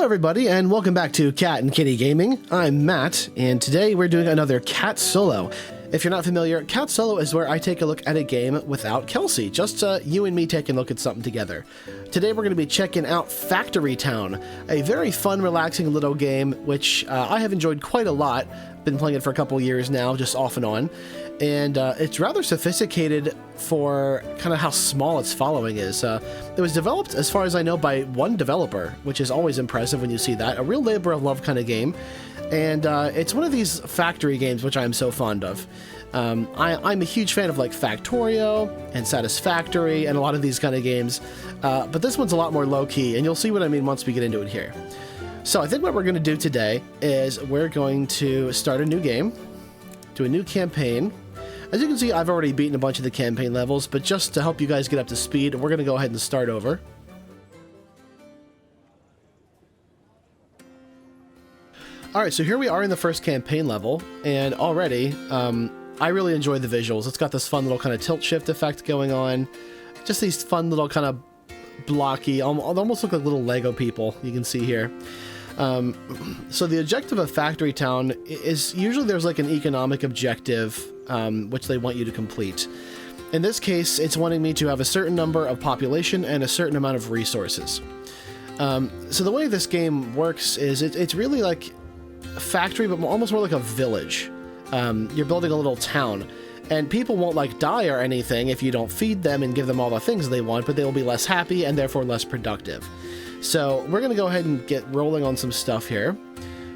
everybody, and welcome back to Cat and Kitty Gaming. I'm Matt, and today we're doing another Katt Solo. If you're not familiar, Katt Solo is where I take a look at a game without Kelsey, just you and me taking a look at something together. Today we're going to be checking out Factory Town, a very fun, relaxing little game, which I have enjoyed quite a lot. Been playing it for a couple years now, just off and on. And it's rather sophisticated for kind of how small its following is. It was developed, as far as I know, by one developer, which is always impressive when you see that. A real labor of love kind of game. And it's one of these factory games which I'm so fond of. I'm a huge fan of like Factorio and Satisfactory and a lot of these kind of games. But this one's a lot more low-key, and you'll see what I mean once we get into it here. So I think what we're going to do today is we're going to start a new game, do a new campaign. As you can see, I've already beaten a bunch of the campaign levels, but just to help you guys get up to speed, we're going to go ahead and start over. Alright, so here we are in the first campaign level, and already, I really enjoy the visuals. It's got this fun little kind of tilt-shift effect going on. Just these fun little kind of blocky, almost look like little Lego people you can see here. So the objective of Factory Town is usually there's like an economic objective which they want you to complete. In this case, it's wanting me to have a certain number of population and a certain amount of resources. So the way this game works is it's really like a factory, but almost more like a village. You're building a little town, and people won't like die or anything if you don't feed them and give them all the things they want, but they will be less happy and therefore less productive. So we're going to go ahead and get rolling on some stuff here.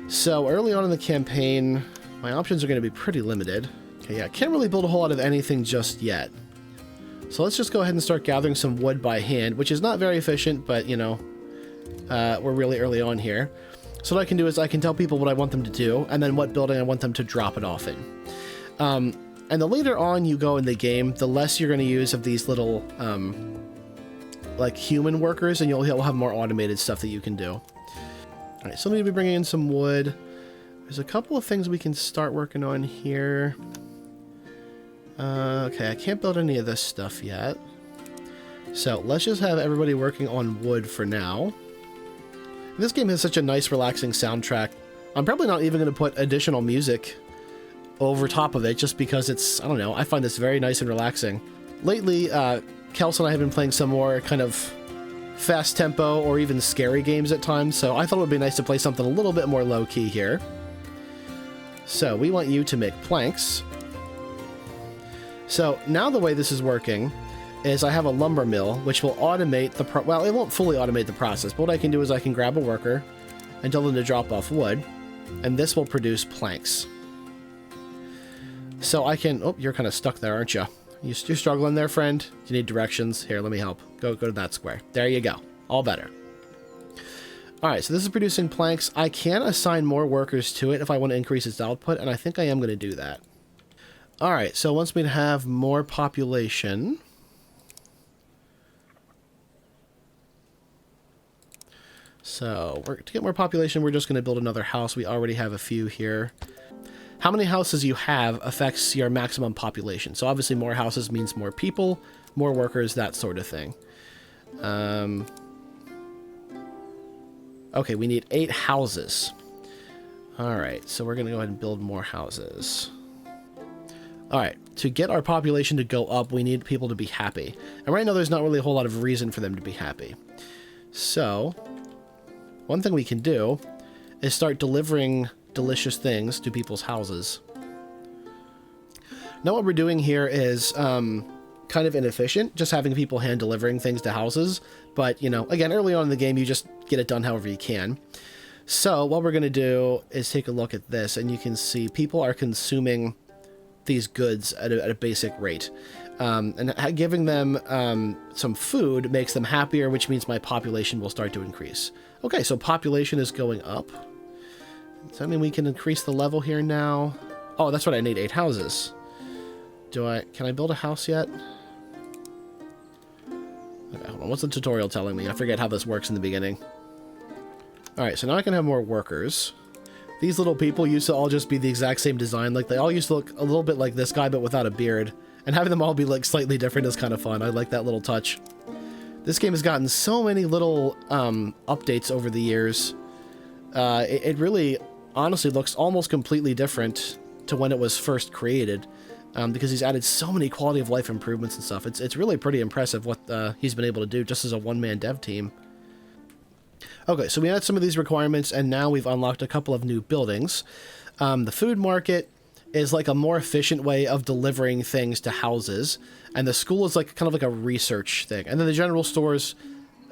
So early on in the campaign, my options are going to be pretty limited. Okay, yeah, I can't really build a whole lot of anything just yet. So let's just go ahead and start gathering some wood by hand, which is not very efficient, but, you know, we're really early on here. So what I can do is I can tell people what I want them to do, and then what building I want them to drop it off in. And the later on you go in the game, the less you're going to use of these little, like human workers, and you'll have more automated stuff that you can do. All right, so I'm going to be bringing in some wood. There's a couple of things we can start working on here. Okay, I can't build any of this stuff yet. So let's just have everybody working on wood for now. This game has such a nice, relaxing soundtrack. I'm probably not even going to put additional music over top of it just because it's, I don't know, I find this very nice and relaxing. Lately, Kelsey and I have been playing some more kind of fast tempo or even scary games at times, so I thought it would be nice to play something a little bit more low-key here. So we want you to make planks. So now the way this is working is I have a lumber mill, which will automate the well, it won't fully automate the process, but what I can do is I can grab a worker and tell them to drop off wood, and this will produce planks. So I can, oh, you're kind of stuck there, aren't you? You're struggling there, friend? You need directions? Here, let me help. Go to that square. There you go. All better. Alright, so this is producing planks. I can assign more workers to it if I want to increase its output, and I think I am going to do that. Alright, so it wants me to have more population. So, to get more population, we're just going to build another house. We already have a few here. How many houses you have affects your maximum population. So obviously more houses means more people, more workers, that sort of thing. Okay, we need 8 houses. Alright, so we're going to go ahead and build more houses. Alright, to get our population to go up, we need people to be happy. And right now there's not really a whole lot of reason for them to be happy. So, one thing we can do is start delivering delicious things to people's houses. Now what we're doing here is kind of inefficient, just having people hand delivering things to houses, but you know, again, early on in the game you just get it done however you can. So what we're going to do is take a look at this, and you can see people are consuming these goods at a basic rate, and giving them some food makes them happier, which means my population will start to increase. Okay, so population is going up. Does that mean we can increase the level here now? Oh, that's what I need, 8 houses. Can I build a house yet? Okay, hold on, what's the tutorial telling me? I forget how this works in the beginning. Alright, so now I can have more workers. These little people used to all just be the exact same design. Like, they all used to look a little bit like this guy, but without a beard. And having them all be, like, slightly different is kind of fun. I like that little touch. This game has gotten so many little updates over the years. It really, honestly, looks almost completely different to when it was first created, because he's added so many quality of life improvements and stuff. It's really pretty impressive what he's been able to do just as a one-man dev team. Okay, so we had some of these requirements, and now we've unlocked a couple of new buildings. The food market is like a more efficient way of delivering things to houses, and the school is like kind of like a research thing. And then the general store's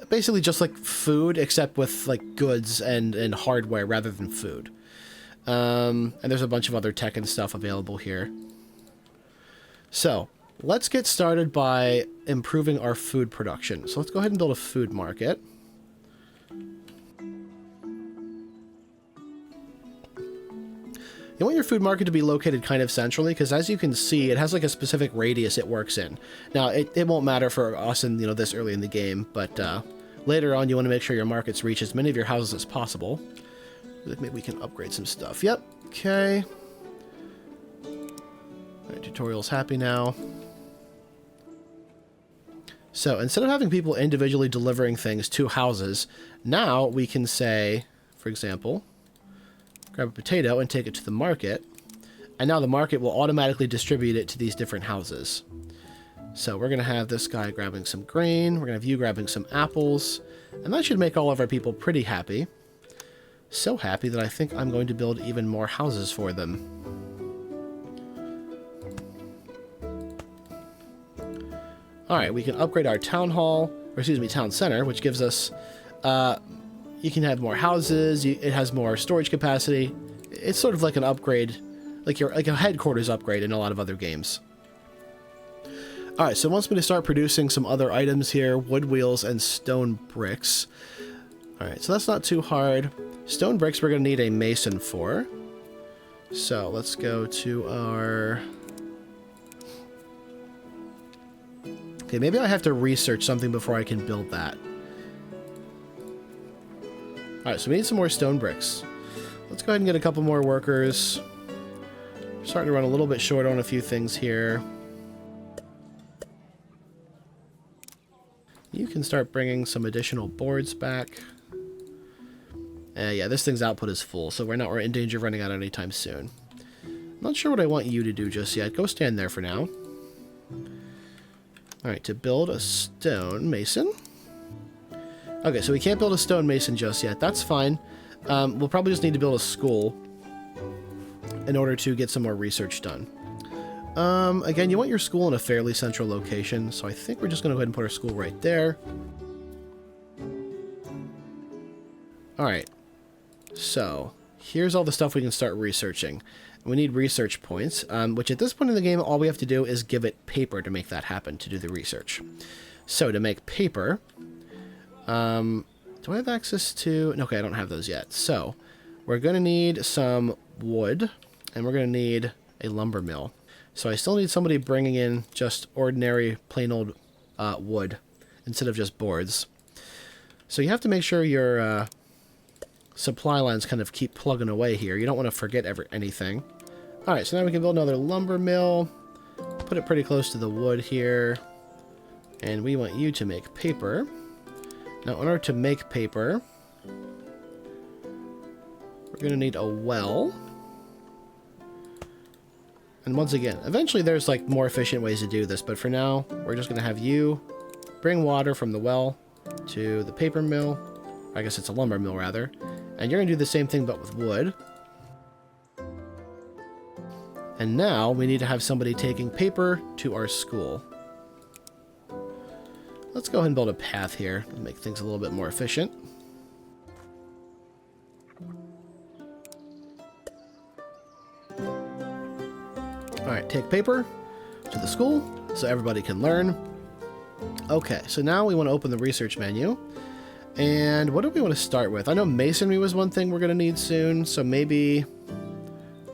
basically just like food, except with like goods and hardware rather than food. And there's a bunch of other tech and stuff available here. So let's get started by improving our food production. So let's go ahead and build a food market. You want your food market to be located kind of centrally, because as you can see, it has like a specific radius it works in. Now, it won't matter for us in, this early in the game, but later on you want to make sure your markets reach as many of your houses as possible. Maybe we can upgrade some stuff. Yep, okay. Alright, tutorial's happy now. So, instead of having people individually delivering things to houses, now we can say, for example, grab a potato and take it to the market, and now the market will automatically distribute it to these different houses. So we're going to have this guy grabbing some grain, we're going to have you grabbing some apples, and that should make all of our people pretty happy. So happy that I think I'm going to build even more houses for them. Alright, we can upgrade our town hall, or excuse me, town center, which gives us you can have more houses, it has more storage capacity. It's sort of like an upgrade, like a headquarters upgrade in a lot of other games. Alright, so it wants me to start producing some other items here, wood wheels and stone bricks. Alright, so that's not too hard. Stone bricks we're going to need a mason for. So let's go to our... Okay, maybe I have to research something before I can build that. Alright, so we need some more stone bricks. Let's go ahead and get a couple more workers. We're starting to run a little bit short on a few things here. You can start bringing some additional boards back. Yeah, this thing's output is full, so we're in danger of running out anytime soon. I'm not sure what I want you to do just yet. Go stand there for now. Alright, to build a stone mason. Okay, so we can't build a stone mason just yet. That's fine. We'll probably just need to build a school in order to get some more research done. Again, you want your school in a fairly central location, so I think we're just going to go ahead and put our school right there. Alright, so here's all the stuff we can start researching. We need research points, which at this point in the game, all we have to do is give it paper to make that happen, to do the research. So to make paper... do I have access to... Okay, I don't have those yet. So, we're going to need some wood, and we're going to need a lumber mill. So I still need somebody bringing in just ordinary, plain old wood, instead of just boards. So you have to make sure your supply lines kind of keep plugging away here. You don't want to forget anything. Alright, so now we can build another lumber mill. Put it pretty close to the wood here. And we want you to make paper. Now, in order to make paper, we're going to need a well. And once again, eventually there's like more efficient ways to do this, but for now, we're just going to have you bring water from the well to the paper mill. I guess it's a lumber mill, rather. And you're going to do the same thing, but with wood. And now, we need to have somebody taking paper to our school. Let's go ahead and build a path here to make things a little bit more efficient. Alright, take paper to the school so everybody can learn. Okay, so now we want to open the research menu. And what do we want to start with? I know masonry was one thing we're going to need soon, so maybe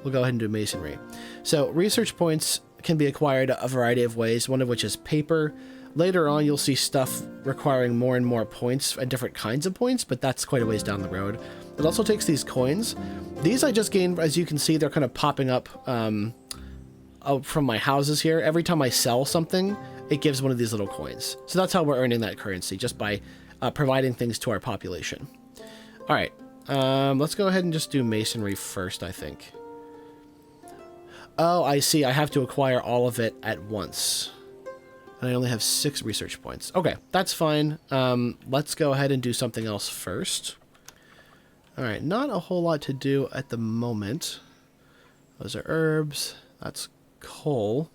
we'll go ahead and do masonry. So research points can be acquired a variety of ways, one of which is paper. Later on, you'll see stuff requiring more and more points and different kinds of points, but that's quite a ways down the road. It also takes these coins. These I just gained, as you can see, they're kind of popping up from my houses here. Every time I sell something, it gives one of these little coins. So that's how we're earning that currency, just by providing things to our population. Alright, Let's go ahead and just do masonry first, I think. Oh, I see. I have to acquire all of it at once. And I only have 6 research points. Okay, that's fine. Let's go ahead and do something else first. Alright, not a whole lot to do at the moment. Those are herbs. That's coal.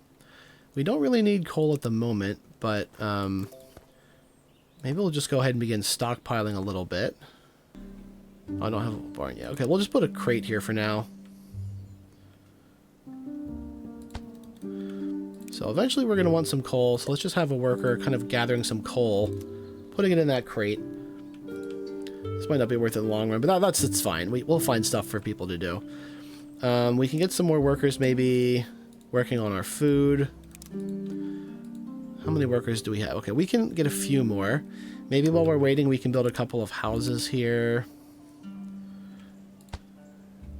We don't really need coal at the moment, but maybe we'll just go ahead and begin stockpiling a little bit. Oh, I don't have a barn yet. Okay, we'll just put a crate here for now. So eventually we're going to want some coal, so let's just have a worker kind of gathering some coal, putting it in that crate. This might not be worth it in the long run, but that's fine. We'll find stuff for people to do. We can get some more workers maybe working on our food. How many workers do we have? Okay, we can get a few more. Maybe while we're waiting we can build a couple of houses here.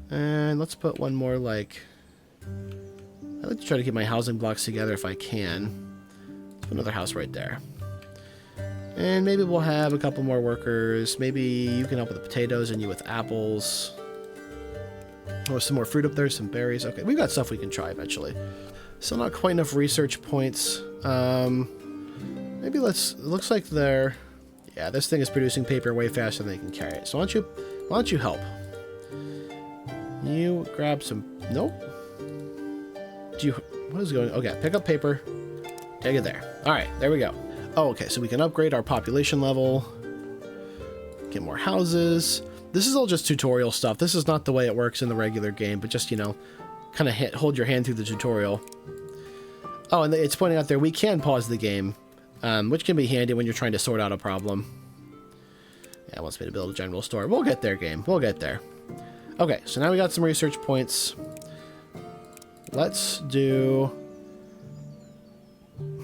And let's put one more like... I like to try to keep my housing blocks together if I can. Put another house right there. And maybe we'll have a couple more workers. Maybe you can help with the potatoes and you with apples. Oh, some more fruit up there, some berries. Okay, we've got stuff we can try eventually. Still not quite enough research points. Maybe let's... It looks like they're... Yeah, this thing is producing paper way faster than they can carry it. So why don't you help? You grab some... Nope. What is going... Okay, pick up paper. Take it there. Alright, there we go. Oh, okay, so we can upgrade our population level. Get more houses. This is all just tutorial stuff. This is not the way it works in the regular game, but just, you know, kind of hold your hand through the tutorial. Oh, and it's pointing out there we can pause the game, which can be handy when you're trying to sort out a problem. Yeah, it wants me to build a general store. We'll get there, game. We'll get there. Okay, so now we got some research points. Let's do...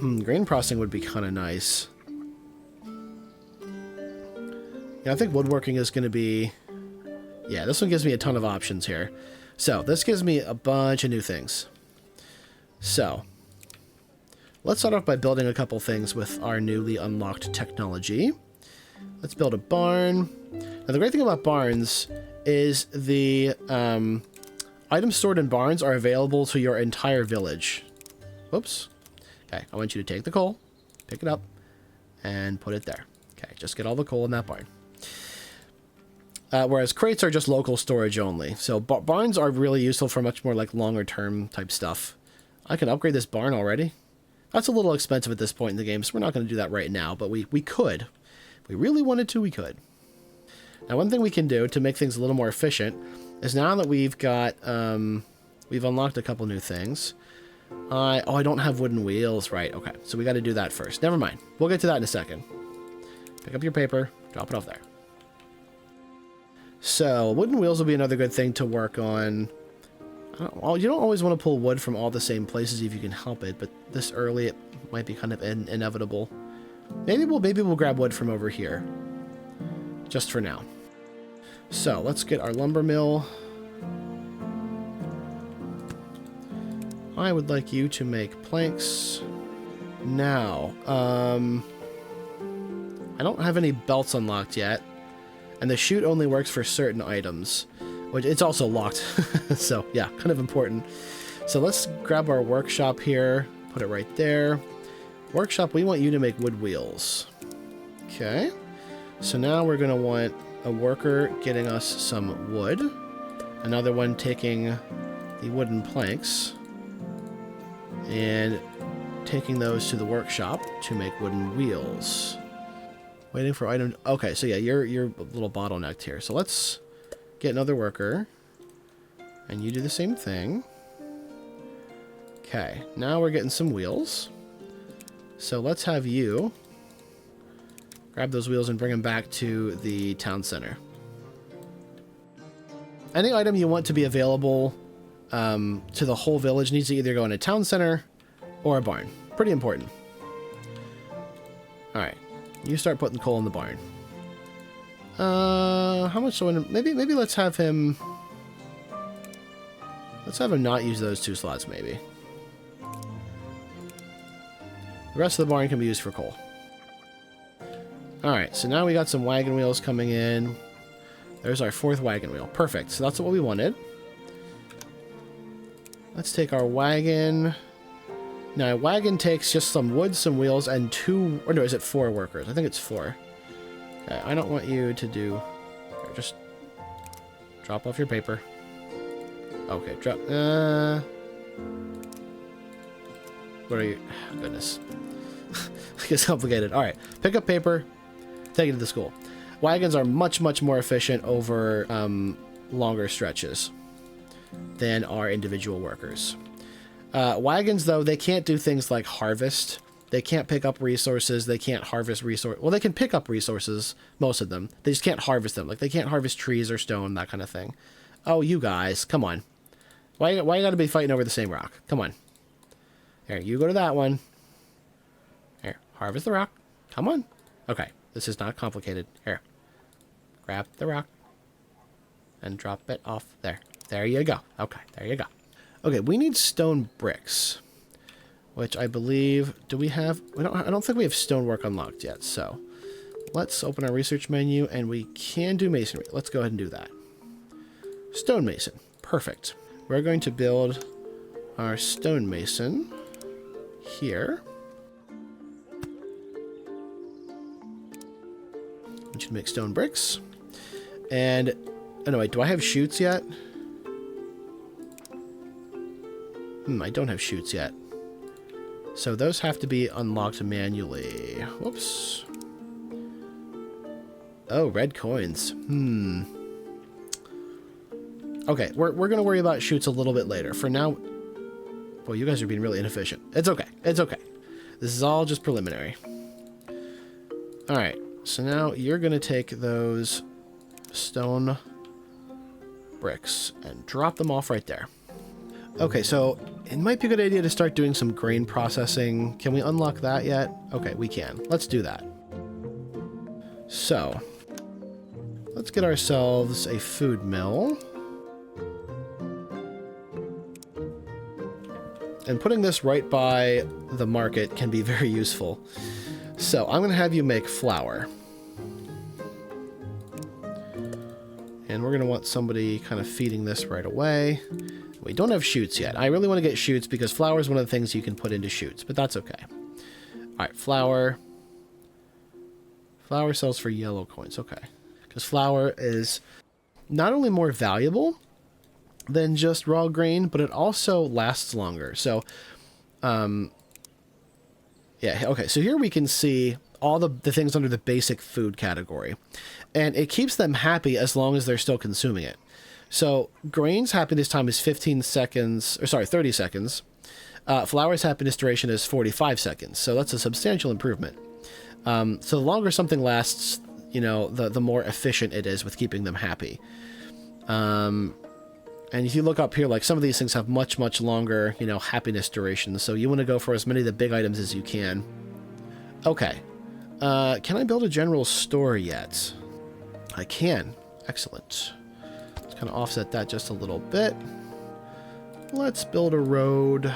grain processing would be kind of nice. Yeah, I think woodworking is going to be... Yeah, this one gives me a ton of options here. So, this gives me a bunch of new things. So, let's start off by building a couple things with our newly unlocked technology. Let's build a barn. Now, the great thing about barns is the items stored in barns are available to your entire village. Whoops. Okay, I want you to take the coal, pick it up, and put it there. Okay, just get all the coal in that barn. Whereas crates are just local storage only. So barns are really useful for much more like longer term type stuff. I can upgrade this barn already. That's a little expensive at this point in the game, so we're not going to do that right now, but we could. If we really wanted to, we could. Now, one thing we can do to make things a little more efficient is now that we've got, we've unlocked a couple new things. I don't have wooden wheels. Right, okay. So we got to do that first. Never mind. We'll get to that in a second. Pick up your paper. Drop it off there. So, wooden wheels will be another good thing to work on. You don't always want to pull wood from all the same places if you can help it, but this early it might be kind of inevitable. Maybe we'll grab wood from over here. Just for now. So, let's get our lumber mill. I would like you to make planks. Now, I don't have any belts unlocked yet. And the chute only works for certain items. Which, it's also locked. So, yeah, kind of important. So let's grab our workshop here. Put it right there. Workshop, we want you to make wood wheels. Okay. So now we're going to want a worker getting us some wood. Another one taking the wooden planks. And taking those to the workshop to make wooden wheels. Waiting for item... Okay, so yeah, you're a little bottlenecked here. So let's get another worker. And you do the same thing. Okay, now we're getting some wheels. So let's have you grab those wheels and bring them back to the town center. Any item you want to be available to the whole village needs to either go in a town center or a barn. Pretty important. Alright. You start putting coal in the barn. How much so? Maybe let's have him... Let's have him not use those 2 slots, maybe. The rest of the barn can be used for coal. Alright, so now we got some wagon wheels coming in. There's our 4th wagon wheel. Perfect. So that's what we wanted. Let's take our wagon. Now, a wagon takes just some wood, some wheels, and 2... Or no, is it 4 workers? I think it's 4. Okay, I don't want you to do... Here, just drop off your paper. Okay, drop... What are you... Oh, goodness. It's complicated. Alright, pick up paper, take it to the school. Wagons are much, much more efficient over longer stretches than our individual workers. Wagons, though, they can't do things like harvest. They can't pick up resources. They can't harvest resources. Well, they can pick up resources, most of them. They just can't harvest them. Like, they can't harvest trees or stone, that kind of thing. Oh, you guys, come on. Why you gotta be fighting over the same rock? Come on. Here, you go to that one. Here, harvest the rock. Come on. Okay, this is not complicated. Here, grab the rock and drop it off there. There you go. Okay, there you go. Okay, we need stone bricks, which I believe... Do we have... I don't think we have stonework unlocked yet, so... Let's open our research menu, and we can do masonry. Let's go ahead and do that. Stonemason. Perfect. We're going to build our stonemason here. We should make stone bricks. And... Oh, no, wait. Do I have chutes yet? I don't have chutes yet. So those have to be unlocked manually. Whoops. Oh, red coins. Okay, we're going to worry about chutes a little bit later. For now... Well, you guys are being really inefficient. It's okay. It's okay. This is all just preliminary. Alright, so now you're going to take those stone bricks and drop them off right there. Okay, so it might be a good idea to start doing some grain processing. Can we unlock that yet? Okay, we can. Let's do that. So, let's get ourselves a food mill. And putting this right by the market can be very useful. So, I'm going to have you make flour. And we're going to want somebody kind of feeding this right away. We don't have chutes yet. I really want to get chutes because flour is one of the things you can put into chutes, but that's okay. Alright, flour. Flour sells for yellow coins, okay. Because flour is not only more valuable than just raw grain, but it also lasts longer. So, yeah, okay, so here we can see all the things under the basic food category. And it keeps them happy as long as they're still consuming it. So, grain's happiness time is 15 seconds, or sorry, 30 seconds. Flour's happiness duration is 45 seconds, so that's a substantial improvement. So the longer something lasts, you know, the more efficient it is with keeping them happy. And if you look up here, like, some of these things have much, much longer, you know, happiness durations, so you want to go for as many of the big items as you can. Okay. Can I build a general store yet? I can. Excellent. Kind of offset that just a little bit. Let's build a road.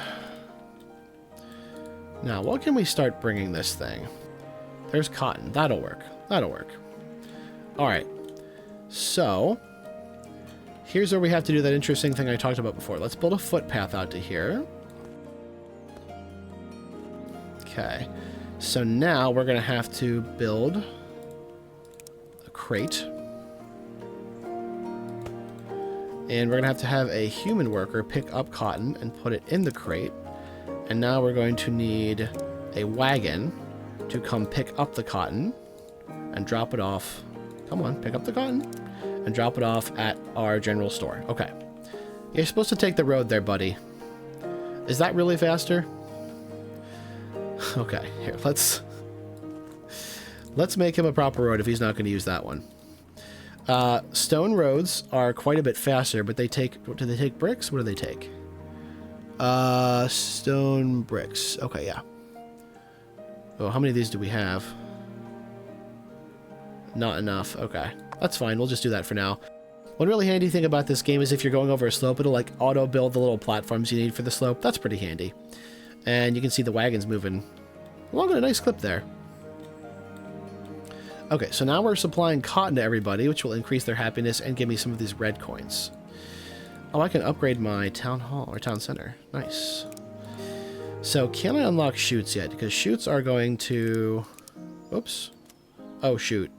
Now, what can we start bringing this thing? There's cotton. That'll work. That'll work. Alright. So, here's where we have to do that interesting thing I talked about before. Let's build a footpath out to here. Okay. So now we're going to have to build a crate. And we're going to have a human worker pick up cotton and put it in the crate. And now we're going to need a wagon to come pick up the cotton and drop it off. Come on, pick up the cotton and drop it off at our general store. Okay. You're supposed to take the road there, buddy. Is that really faster? Okay, here, let's make him a proper road if he's not going to use that one. Stone roads are quite a bit faster, but they take... Do they take bricks? What do they take? Stone bricks. Okay, yeah. Oh, how many of these do we have? Not enough. Okay. That's fine. We'll just do that for now. One really handy thing about this game is if you're going over a slope, it'll, like, auto-build the little platforms you need for the slope. That's pretty handy. And you can see the wagons moving along at a nice clip there. Okay, so now we're supplying cotton to everybody, which will increase their happiness and give me some of these red coins. Oh, I can upgrade my town hall, or town center. Nice. So, can I unlock shoots yet? Because shoots are going to... Oops. Oh, shoot.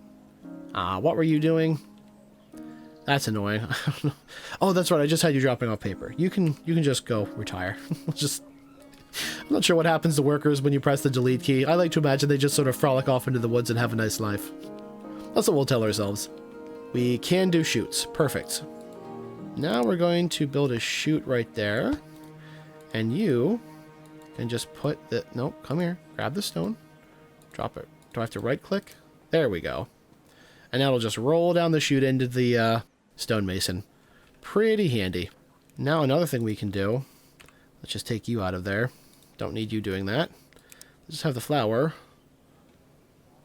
What were you doing? That's annoying. Oh, that's right. I just had you dropping off paper. You can just go retire. I'm not sure what happens to workers when you press the delete key. I like to imagine they just sort of frolic off into the woods and have a nice life. That's what we'll tell ourselves. We can do shoots. Perfect. Now we're going to build a chute right there. And you can just put the... Nope, come here. Grab the stone. Drop it. Do I have to right click? There we go. And that'll just roll down the chute into the stonemason. Pretty handy. Now another thing we can do. Let's just take you out of there. Don't need you doing that. Let's just have the flower.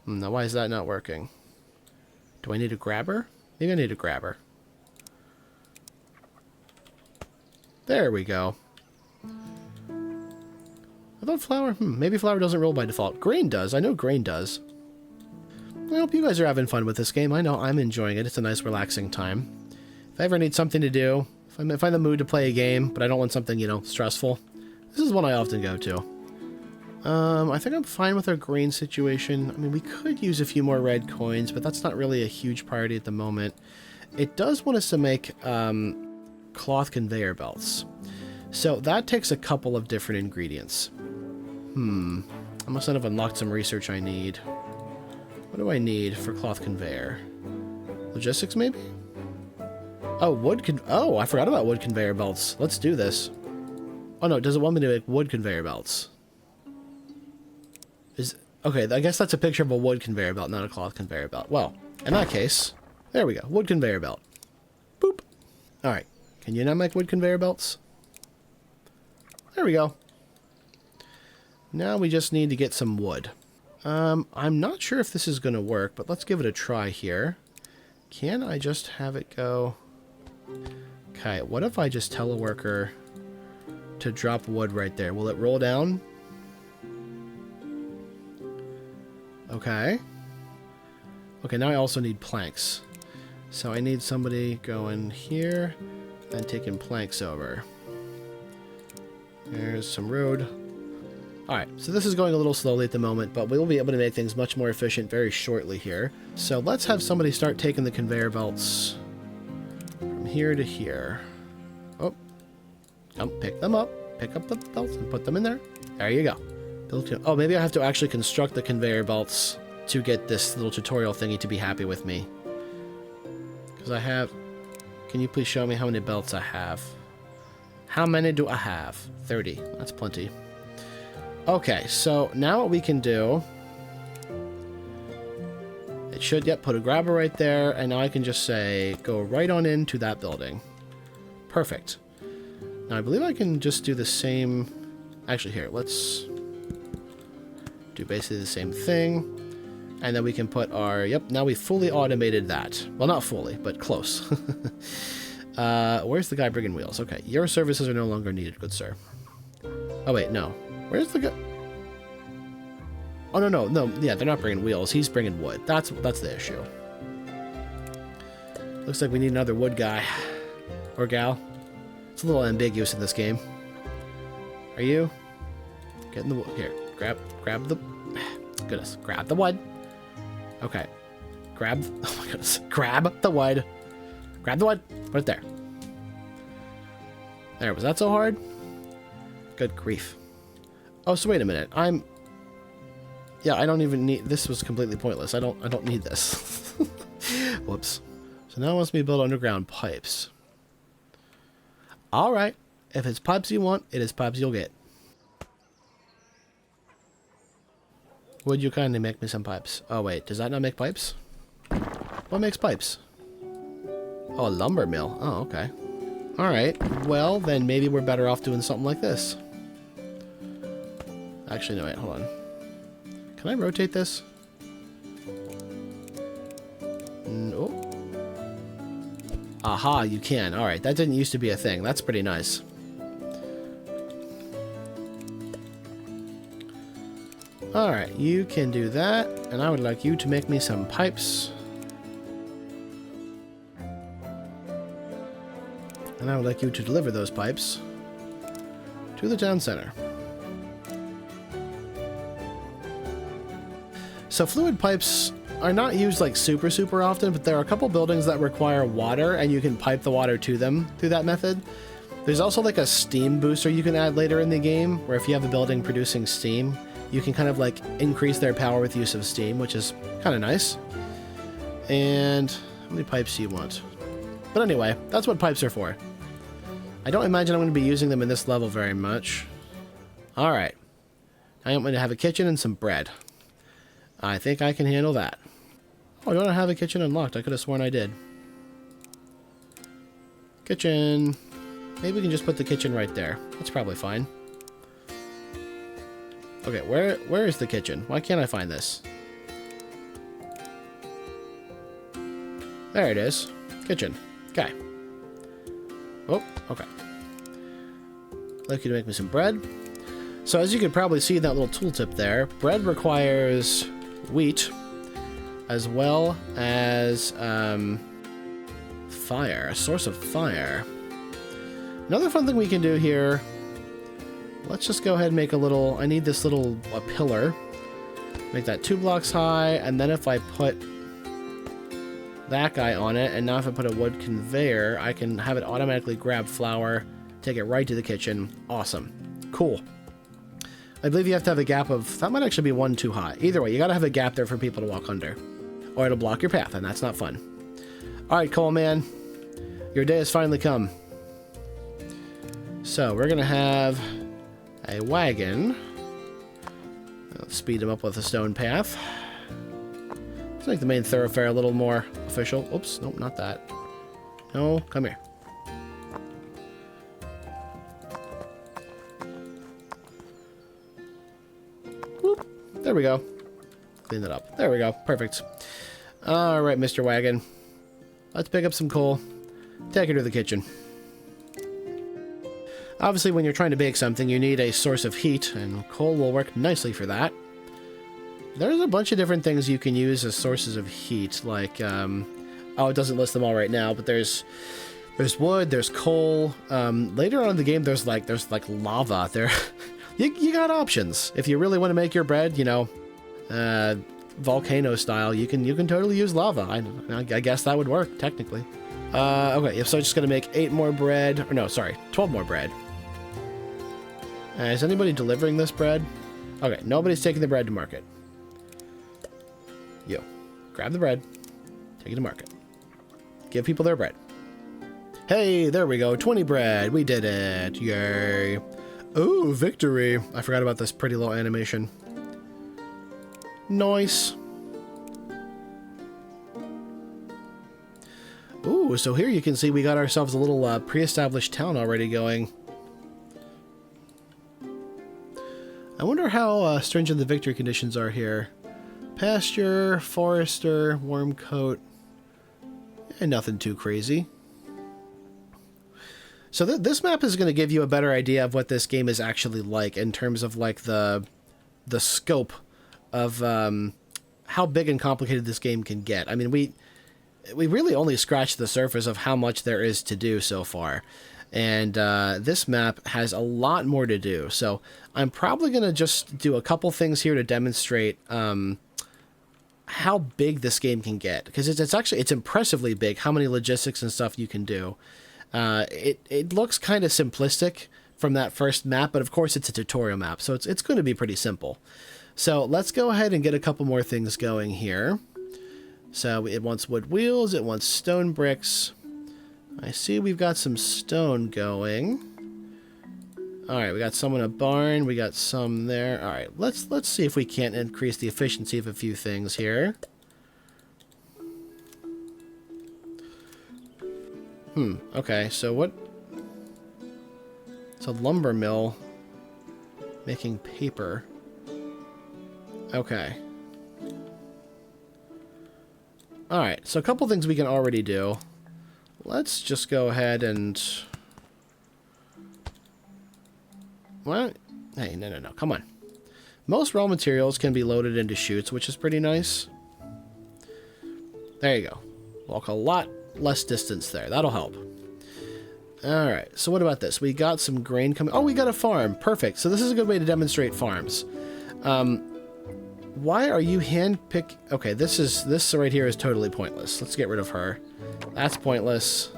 Now why is that not working? Do I need a grabber? Maybe I need a grabber. There we go. I thought flower... maybe flower doesn't roll by default. Grain does. I know grain does. I hope you guys are having fun with this game. I know I'm enjoying it. It's a nice, relaxing time. If I ever need something to do, if I'm in the mood to play a game, but I don't want something, you know, stressful, this is one I often go to. I think I'm fine with our grain situation. I mean, we could use a few more red coins, but that's not really a huge priority at the moment. It does want us to make cloth conveyor belts. So that takes a couple of different ingredients. I must not have unlocked some research I need. What do I need for cloth conveyor? Logistics, maybe? Oh, oh, I forgot about wood conveyor belts. Let's do this. Oh, no, does it want me to make wood conveyor belts? Okay, I guess that's a picture of a wood conveyor belt, not a cloth conveyor belt. Well, in that case, there we go. Wood conveyor belt. Boop. All right. Can you now make wood conveyor belts? There we go. Now we just need to get some wood. I'm not sure if this is going to work, but let's give it a try here. Can I just have it go... Okay, what if I just tell a worker to drop wood right there? Will it roll down? Okay. Okay, now I also need planks. So I need somebody going here and taking planks over. There's some road. Alright, so this is going a little slowly at the moment, but we will be able to make things much more efficient very shortly here. So let's have somebody start taking the conveyor belts from here to here. Oh, come pick them up. Pick up the belts and put them in there. There you go. Oh, maybe I have to actually construct the conveyor belts to get this little tutorial thingy to be happy with me. Because I have... Can you please show me how many belts I have? How many do I have? 30. That's plenty. Okay, so now what we can do... It should, yep, put a grabber right there, and now I can just say, go right on into that building. Perfect. Now I believe I can just do the same... Actually, here, let's do basically the same thing. And then we can put our... Yep, now we fully automated that. Well, not fully, but close. Where's the guy bringing wheels? Okay, your services are no longer needed, good sir. Oh, wait, no. Where's the guy? Oh, no. Yeah, they're not bringing wheels. He's bringing wood. That's the issue. Looks like we need another wood guy. Or gal. It's a little ambiguous in this game. Are you? Getting the wood. Here, grab the... Goodness, grab the wood. Okay. Oh my goodness. Grab the wood. Grab the wood. Put it there. There, was that so hard? Good grief. Oh, so wait a minute. Yeah, I don't even need... This was completely pointless. I don't need this. Whoops. So now it wants me to build underground pipes. Alright. If it's pipes you want, it is pipes you'll get. Would you kindly make me some pipes? Oh, wait. Does that not make pipes? What makes pipes? Oh, a lumber mill. Oh, okay. Alright. Well, then maybe we're better off doing something like this. Actually, no, wait. Hold on. Can I rotate this? No. Aha, you can. Alright, that didn't used to be a thing. That's pretty nice. Alright, you can do that, and I would like you to make me some pipes. And I would like you to deliver those pipes to the town center. So fluid pipes are not used like super often, but there are a couple buildings that require water, and you can pipe the water to them through that method. There's also like a steam booster you can add later in the game, where if you have a building producing steam, you can kind of like increase their power with use of steam, which is kind of nice. And how many pipes do you want? But anyway, that's what pipes are for. I don't imagine I'm going to be using them in this level very much. Alright. I'm going to have a kitchen and some bread. I think I can handle that. Oh, don't I have a kitchen unlocked? I could have sworn I did. Kitchen. Maybe we can just put the kitchen right there. That's probably fine. Okay, where is the kitchen? Why can't I find this? There it is. Kitchen. Okay. Oh, okay. I'd like you to make me some bread. So as you can probably see in that little tooltip there, bread requires wheat as well as fire, a source of fire. Another fun thing we can do here, let's just go ahead and make a little, I need this little pillar. Make that 2 blocks high, and then if I put that guy on it, and now if I put a wood conveyor, I can have it automatically grab flour, take it right to the kitchen. Awesome. Cool. I believe you have to have a gap of, that might actually be 1 too high. Either way, you gotta have a gap there for people to walk under, or it'll block your path, and that's not fun. Alright, Cole man, your day has finally come. So, we're gonna have a wagon. Let's speed him up with a stone path. Let's make the main thoroughfare a little more official. Oops, nope, not that. No, come here. Whoop, there we go. Clean that up. There we go, perfect. Alright, Mr. Wagon. Let's pick up some coal. Take it to the kitchen. Obviously, when you're trying to bake something, you need a source of heat, and coal will work nicely for that. There's a bunch of different things you can use as sources of heat, like, oh, it doesn't list them all right now, but there's wood, there's coal. Later on in the game, there's like lava. You got options. If you really want to make your bread, you know, volcano style, you can totally use lava. I guess that would work, technically. Okay, so I'm just gonna make 8 more bread, or no, sorry, 12 more bread. Is anybody delivering this bread? Okay, nobody's taking the bread to market. You, grab the bread, take it to market. Give people their bread. Hey, there we go, 20 bread, we did it, yay. Ooh, victory. I forgot about this pretty little animation. Nice. Ooh, so here you can see we got ourselves a little pre-established town already going. I wonder how stringent the victory conditions are here. Pasture, forester, warm coat, and nothing too crazy. So this map is going to give you a better idea of what this game is actually like in terms of like the scope of how big and complicated this game can get. I mean, we really only scratched the surface of how much there is to do so far. And this map has a lot more to do. So I'm probably going to just do a couple things here to demonstrate how big this game can get. Because it's impressively big how many logistics and stuff you can do. It looks kind of simplistic from that first map, but of course it's a tutorial map, so it's going to be pretty simple. So let's go ahead and get a couple more things going here. So it wants wood wheels, it wants stone bricks. I see we've got some stone going. Alright, we got some in a barn, we got some there. Alright, let's see if we can't increase the efficiency of a few things here. Okay, so what? It's a lumber mill making paper. Okay. Alright, so a couple things we can already do. Let's just go ahead and... What? Hey, no, come on. Most raw materials can be loaded into chutes, which is pretty nice. There you go. Walk a lot less distance there. That'll help. Alright, so what about this? We got some grain coming. Oh, we got a farm. Perfect. So this is a good way to demonstrate farms. Why are you hand-pick... Okay, this right here is totally pointless. Let's get rid of her. That's pointless.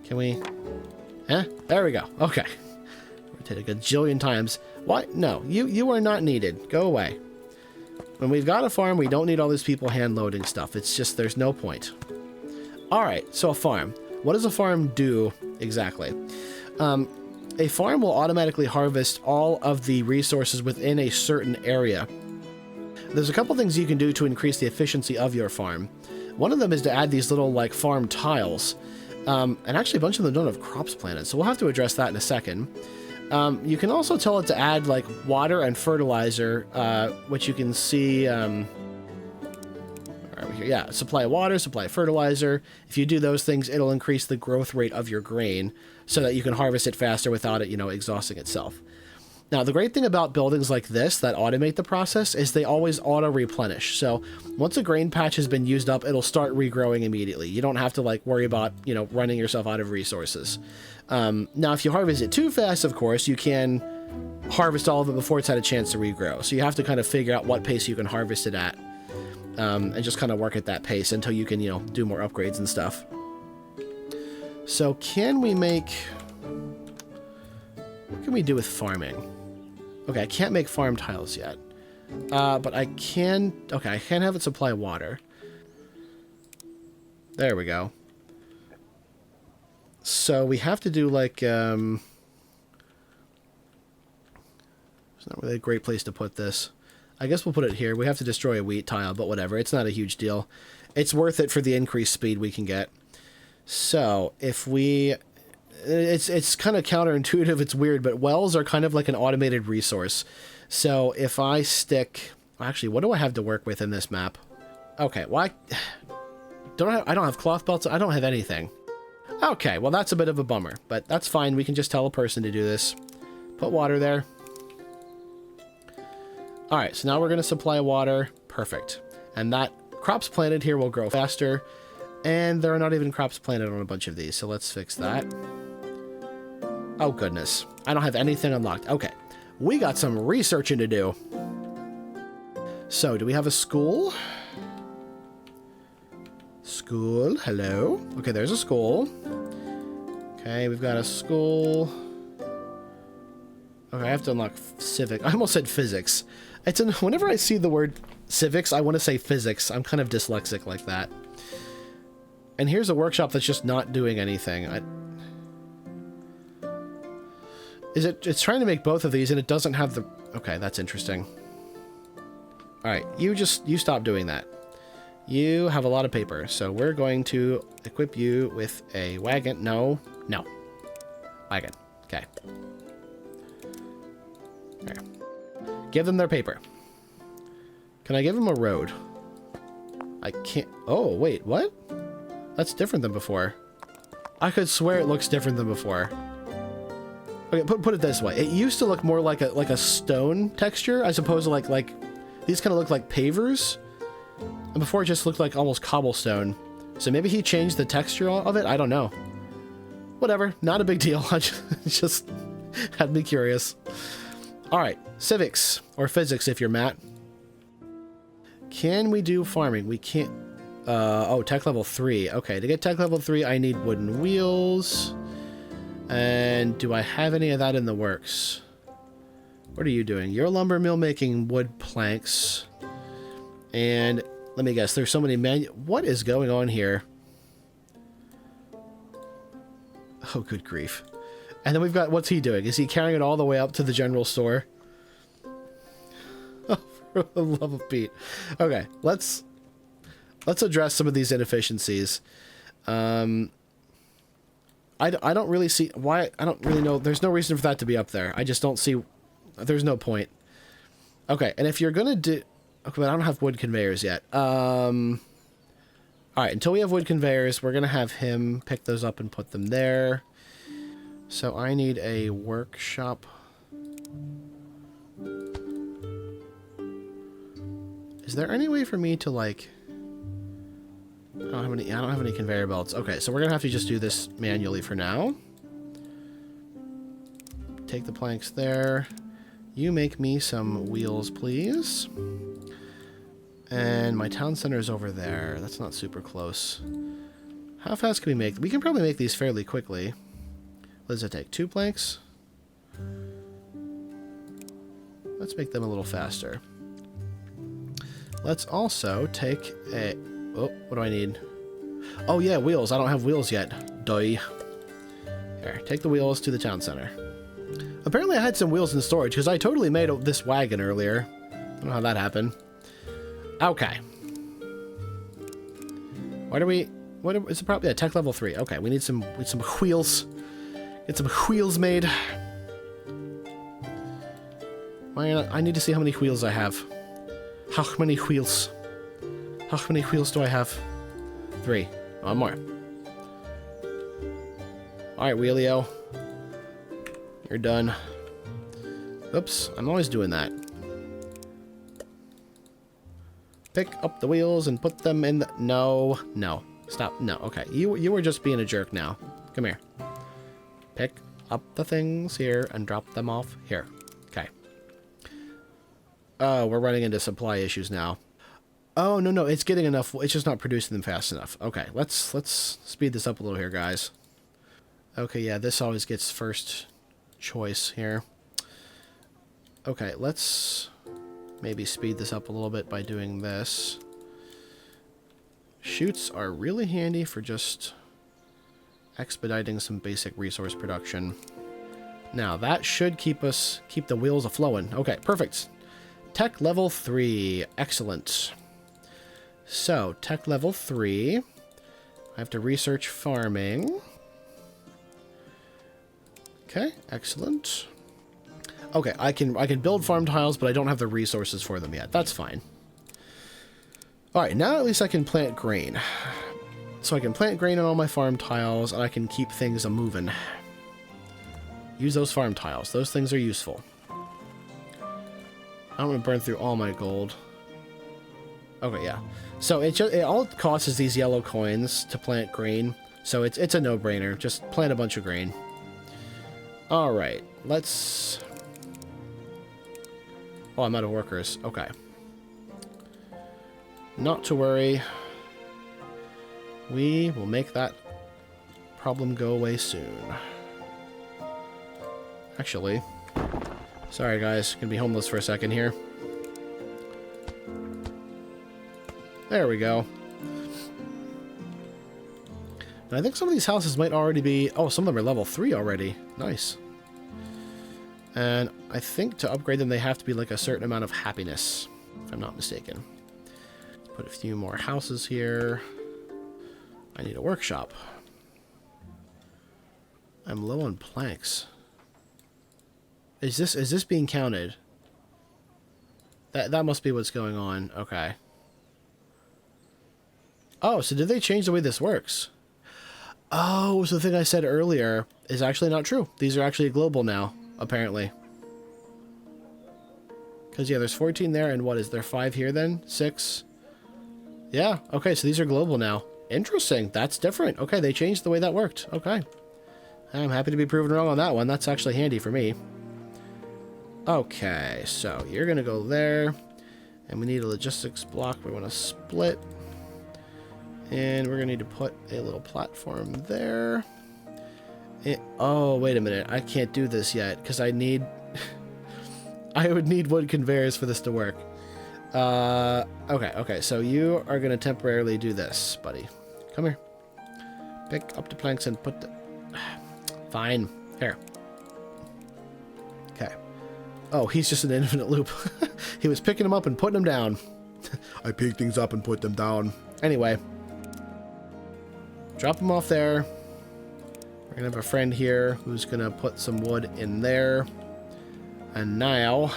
Can we... Eh? There we go. Okay. Rotate a gajillion times. Why? No, you are not needed. Go away. When we've got a farm, we don't need all these people hand-loading stuff. It's just, there's no point. Alright, so a farm. What does a farm do exactly? A farm will automatically harvest all of the resources within a certain area. There's a couple things you can do to increase the efficiency of your farm. One of them is to add these little, like, farm tiles. And actually a bunch of them don't have crops planted, so we'll have to address that in a second. You can also tell it to add, like, water and fertilizer, which you can see, yeah, supply water, supply fertilizer. If you do those things, it'll increase the growth rate of your grain so that you can harvest it faster without it, you know, exhausting itself. Now, the great thing about buildings like this that automate the process is they always auto-replenish. So once a grain patch has been used up, it'll start regrowing immediately. You don't have to, like, worry about, you know, running yourself out of resources. Now, if you harvest it too fast, of course, you can harvest all of it before it's had a chance to regrow. So you have to kind of figure out what pace you can harvest it at, and just kind of work at that pace until you can, you know, do more upgrades and stuff. So can we make... What can we do with farming? Okay, I can't make farm tiles yet. But I can... Okay, I can have it supply water. There we go. So we have to do, like, it's not really a great place to put this. I guess we'll put it here. We have to destroy a wheat tile, but whatever. It's not a huge deal. It's worth it for the increased speed we can get. So, if we... It's kind of counterintuitive, it's weird, but wells are kind of like an automated resource. So, if I stick... Actually, what do I have to work with in this map? Okay, well, I don't have cloth belts. I don't have anything. Okay, well, that's a bit of a bummer, but that's fine. We can just tell a person to do this. Put water there. Alright, so now we're going to supply water. Perfect. And that crops planted here will grow faster. And there are not even crops planted on a bunch of these, so let's fix that. Oh, goodness. I don't have anything unlocked. Okay. We got some researching to do. So, do we have a school? School. Hello. Okay, there's a school. Okay, we've got a school. Okay, I have to unlock civic. I almost said physics. Whenever I see the word civics, I want to say physics. I'm kind of dyslexic like that. And here's a workshop that's just not doing anything. It's trying to make both of these, and it doesn't have the... Okay, that's interesting. Alright, you stop doing that. You have a lot of paper, so we're going to equip you with a wagon. No. Wagon. Okay. There. Give them their paper. Can I give them a road? I can't... Oh, wait, what? That's different than before. I could swear it looks different than before. Okay, put it this way. It used to look more like a stone texture, as opposed to like these kind of look like pavers. And before it just looked like almost cobblestone. So maybe he changed the texture of it? I don't know. Whatever, not a big deal. I just had me curious. Alright, civics, or physics if you're Matt. Can we do farming? We can't... oh, tech level 3. Okay, to get tech level 3, I need wooden wheels. And do I have any of that in the works? What are you doing? You're a lumber mill making wood planks. And let me guess, there's so many what is going on here? Oh, good grief. And then we've got, what's he doing? Is he carrying it all the way up to the general store? Oh, for the love of Pete. Okay, let's address some of these inefficiencies. I don't really see why. I don't really know. There's no reason for that to be up there. I just don't see. There's no point. Okay, and if you're gonna do, okay, but I don't have wood conveyors yet. All right, until we have wood conveyors, we're gonna have him pick those up and put them there. So I need a workshop. Is there any way for me to, like... I don't have any conveyor belts. Okay, so we're gonna have to just do this manually for now. Take the planks there. You make me some wheels, please. And my town center is over there. That's not super close. How fast can we make... We can probably make these fairly quickly. What does it take? 2 planks? Let's make them a little faster. Let's also take a... Oh, what do I need? Oh yeah, wheels. I don't have wheels yet. Duh. Here, take the wheels to the town center. Apparently I had some wheels in storage, because I totally made this wagon earlier. I don't know how that happened. Okay. Is it probably... Yeah, tech level 3. Okay, we need some wheels. Get some wheels made. I need to see how many wheels I have. How many wheels? How many wheels do I have? 3. One more. Alright, Wheelio. You're done. Oops, I'm always doing that. Pick up the wheels and put them in the... No. Stop. No, okay. You were just being a jerk now. Come here. Pick up the things here and drop them off here. Okay. Oh, we're running into supply issues now. Oh, no, it's getting enough. It's just not producing them fast enough. Okay, let's speed this up a little here, guys. Okay, yeah, this always gets first choice here. Okay, let's maybe speed this up a little bit by doing this. Chutes are really handy for just expediting some basic resource production. Now, that should keep the wheels a-flowing. Okay, perfect. Tech level 3. Excellent. So, tech level 3. I have to research farming. Okay, excellent. Okay, I can build farm tiles, but I don't have the resources for them yet. That's fine. Alright, now at least I can plant grain. So I can plant grain on all my farm tiles, and I can keep things a-moving. Use those farm tiles. Those things are useful. I don't want to burn through all my gold. Okay, yeah. So all it costs is these yellow coins to plant grain. So it's a no-brainer. Just plant a bunch of grain. Alright, let's... Oh, I'm out of workers. Okay. Not to worry. We will make that problem go away soon. Actually... Sorry, guys. Gonna be homeless for a second here. There we go. And I think some of these houses might already be... Oh, some of them are level 3 already. Nice. And I think to upgrade them, they have to be like a certain amount of happiness, if I'm not mistaken. Let's put a few more houses here. I need a workshop. I'm low on planks. Is this being counted? That must be what's going on. Okay. Oh, so did they change the way this works? Oh, so the thing I said earlier is actually not true. These are actually global now, apparently. Because, yeah, there's 14 there, and what, is there 5 here then? 6? Yeah, okay, so these are global now. Interesting, that's different. Okay, they changed the way that worked. Okay. I'm happy to be proven wrong on that one. That's actually handy for me. Okay, so you're going to go there. And we need a logistics block we want to split. And we're going to need to put a little platform there. Oh, wait a minute. I can't do this yet because I need... I would need wood conveyors for this to work. Okay, so you are going to temporarily do this, buddy. Come here. Pick up the planks and put the... Fine. Here. Okay. Oh, he's just an infinite loop. He was picking them up and putting them down. I pick things up and put them down. Anyway. Drop them off there. We're going to have a friend here who's going to put some wood in there. And now,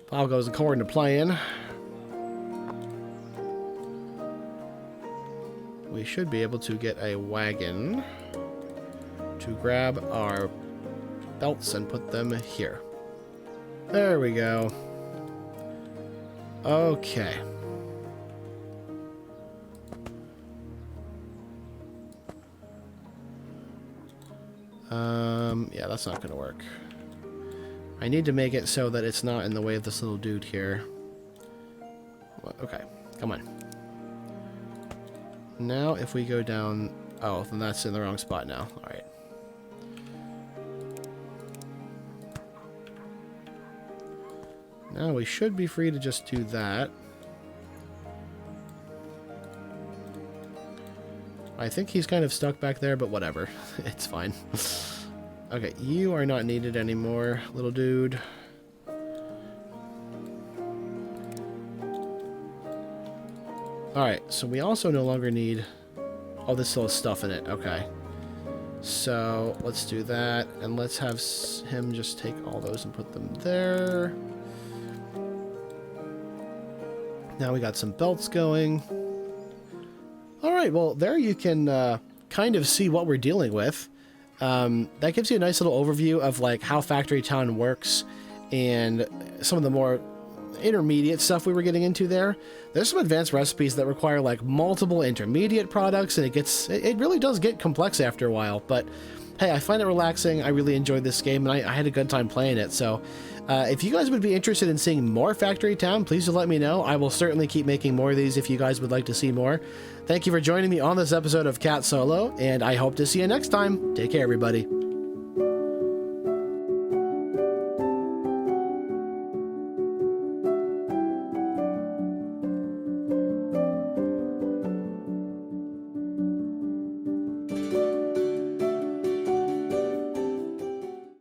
if all goes according to plan, we should be able to get a wagon to grab our belts and put them here. There we go. Okay. Yeah, that's not gonna work. I need to make it so that it's not in the way of this little dude here. Okay, come on. Now, if we go down... Oh, then that's in the wrong spot now. Alright. Now we should be free to just do that. I think he's kind of stuck back there, but whatever. It's fine. Okay, you are not needed anymore, little dude. Alright, so we also no longer need all this little stuff in it. Okay. So, let's do that, and let's have him just take all those and put them there. Now we got some belts going. Alright, well, there you can kind of see what we're dealing with. That gives you a nice little overview of like how Factory Town works and some of the more intermediate stuff we were getting into there. There's some advanced recipes that require like multiple intermediate products, and it really does get complex after a while, but hey, I find it relaxing. I really enjoyed this game, and I had a good time playing it. So if you guys would be interested in seeing more Factory Town, please do let me know. I will certainly keep making more of these if you guys would like to see more. Thank you for joining me on this episode of Katt Solo, and I hope to see you next time. Take care, everybody.